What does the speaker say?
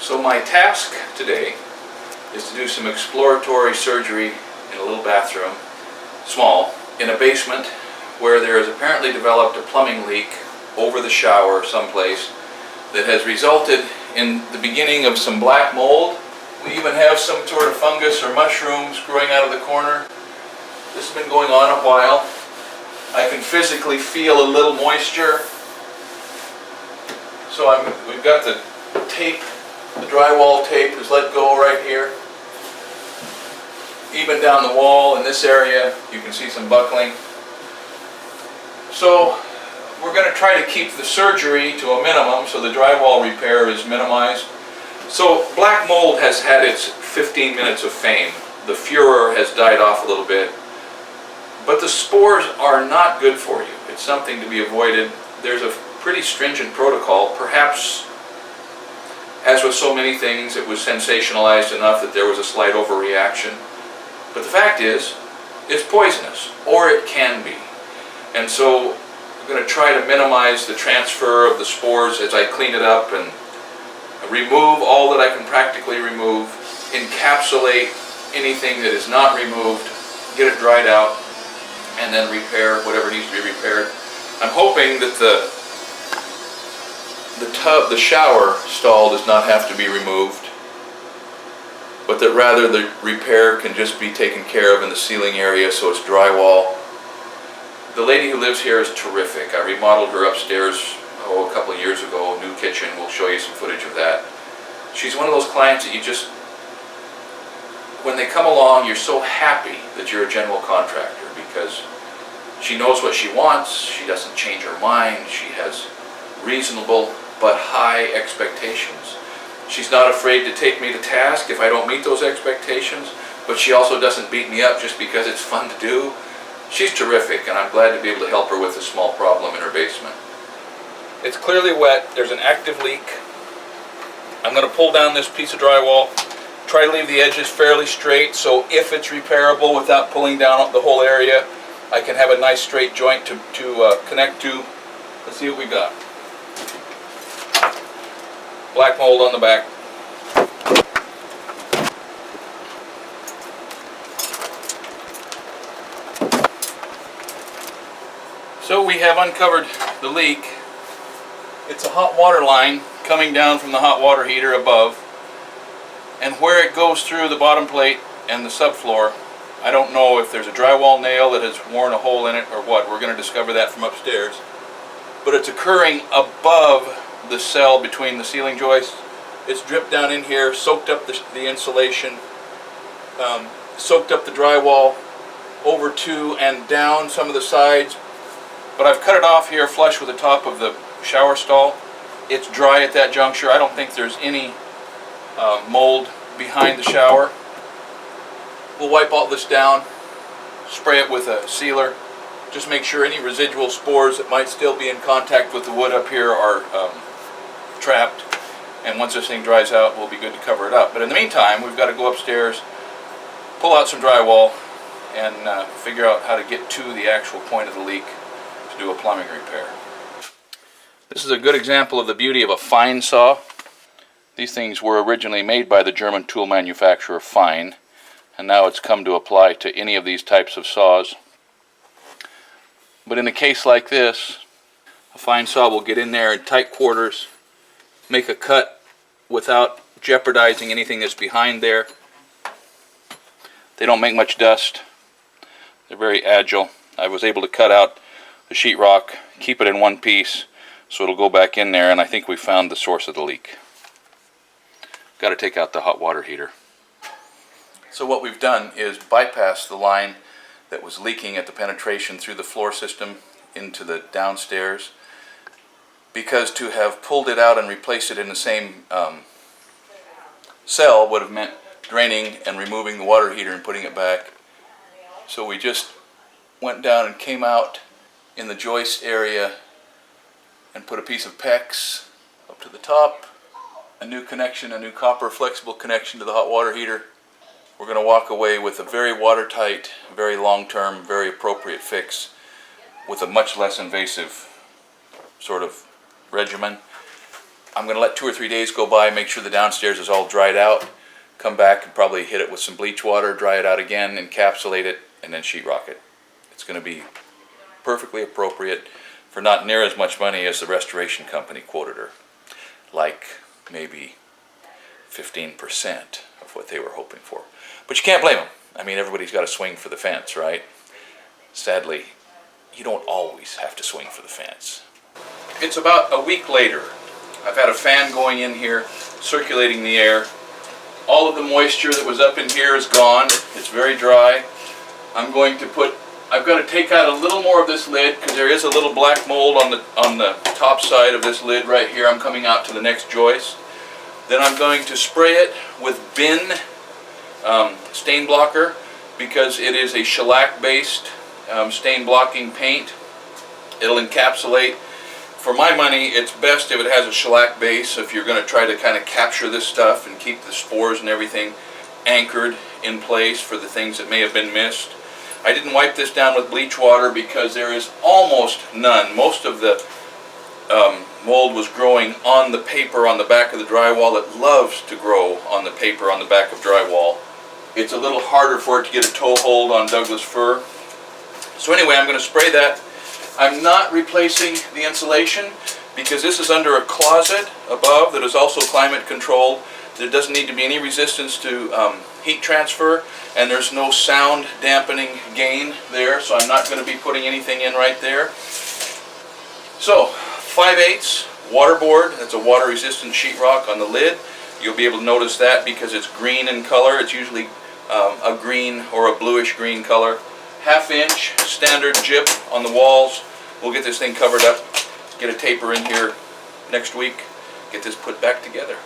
So my task today is to do some exploratory surgery in a little bathroom, small, in a basement where there has apparently developed a plumbing leak over the shower someplace that has resulted in the beginning of some black mold. We even have some sort of fungus or mushrooms growing out of the corner. This has been going on a while. I can physically feel a little moisture. So we've got the tape, the drywall tape is let go right here. Even down the wall in this area, you can see some buckling. So we're going to try to keep the surgery to a minimum so the drywall repair is minimized. So black mold has had its 15 minutes of fame. The furor has died off a little bit. But the spores are not good for you. It's something to be avoided. There's a pretty stringent protocol. Perhaps, as with so many things, it was sensationalized enough that there was a slight overreaction. But the fact is, it's poisonous, or it can be. And so I'm going to try to minimize the transfer of the spores as I clean it up and remove all that I can practically remove, encapsulate anything that is not removed, get it dried out, and then repair whatever needs to be repaired. I'm hoping that the shower stall does not have to be removed, but that rather the repair can just be taken care of in the ceiling area so it's drywall. The lady who lives here is terrific. I remodeled her upstairs a couple of years ago, new kitchen. We'll show you some footage of that. She's one of those clients that you just, when they come along, you're so happy that you're a general contractor because she knows what she wants, she doesn't change her mind, she has reasonable but high expectations. She's not afraid to take me to task if I don't meet those expectations, but she also doesn't beat me up just because it's fun to do. She's terrific, and I'm glad to be able to help her with a small problem in her basement. It's clearly wet, there's an active leak. I'm going to pull down this piece of drywall, try to leave the edges fairly straight, so if it's repairable without pulling down the whole area, I can have a nice straight joint to connect to. Let's see what we got. Black mold on the back. So we have uncovered the leak. It's a hot water line coming down from the hot water heater above, and where it goes through the bottom plate and the subfloor, I don't know if there's a drywall nail that has worn a hole in it or what. We're going to discover that from upstairs. But it's occurring above the cell between the ceiling joists. It's dripped down in here, soaked up the insulation, soaked up the drywall over to and down some of the sides. But I've cut it off here flush with the top of the shower stall. It's dry at that juncture. I don't think there's any mold behind the shower. We'll wipe all this down, spray it with a sealer, just make sure any residual spores that might still be in contact with the wood up here are trapped, and once this thing dries out we'll be good to cover it up. But in the meantime, we've got to go upstairs, pull out some drywall, and figure out how to get to the actual point of the leak to do a plumbing repair. This is a good example of the beauty of a fine saw. These things were originally made by the German tool manufacturer Fine, and now it's come to apply to any of these types of saws. But in a case like this, a fine saw will get in there in tight quarters, make a cut without jeopardizing anything that's behind there. They don't make much dust. They're very agile. I was able to cut out the sheetrock, keep it in one piece, so it'll go back in there, and I think we found the source of the leak. Got to take out the hot water heater. So what we've done is bypass the line that was leaking at the penetration through the floor system into the downstairs, because to have pulled it out and replaced it in the same cell would have meant draining and removing the water heater and putting it back. So we just went down and came out in the joist area and put a piece of PEX up to the top, a new connection, a new copper flexible connection to the hot water heater. We're going to walk away with a very watertight, very long-term, very appropriate fix with a much less invasive sort of regimen. I'm going to let 2 or 3 days go by, make sure the downstairs is all dried out, come back and probably hit it with some bleach water, dry it out again, encapsulate it, and then sheetrock it. It's going to be perfectly appropriate for not near as much money as the restoration company quoted her, like maybe 15% of what they were hoping for. But you can't blame them. I mean, everybody's got to swing for the fence, right? Sadly, you don't always have to swing for the fence. It's about a week later. I've had a fan going in here, circulating the air. All of the moisture that was up in here is gone. It's very dry. I've got to take out a little more of this lid because there is a little black mold on the top side of this lid right here. I'm coming out to the next joist. Then I'm going to spray it with Bin stain blocker because it is a shellac based stain blocking paint. It'll encapsulate. For my money, it's best if it has a shellac base if you're going to try to kind of capture this stuff and keep the spores and everything anchored in place for the things that may have been missed. I didn't wipe this down with bleach water because there is almost none. Most of the mold was growing on the paper on the back of the drywall. It loves to grow on the paper on the back of drywall. It's a little harder for it to get a toe hold on Douglas fir. So anyway, I'm going to spray that. I'm not replacing the insulation because this is under a closet above that is also climate controlled. There doesn't need to be any resistance to heat transfer, and there's no sound dampening gain there, so I'm not going to be putting anything in right there. So 5/8 waterboard, that's a water resistant sheetrock on the lid. You'll be able to notice that because it's green in color. It's usually a green or a bluish green color. 1/2 inch standard gyp on the walls. We'll get this thing covered up, get a taper in here next week, get this put back together.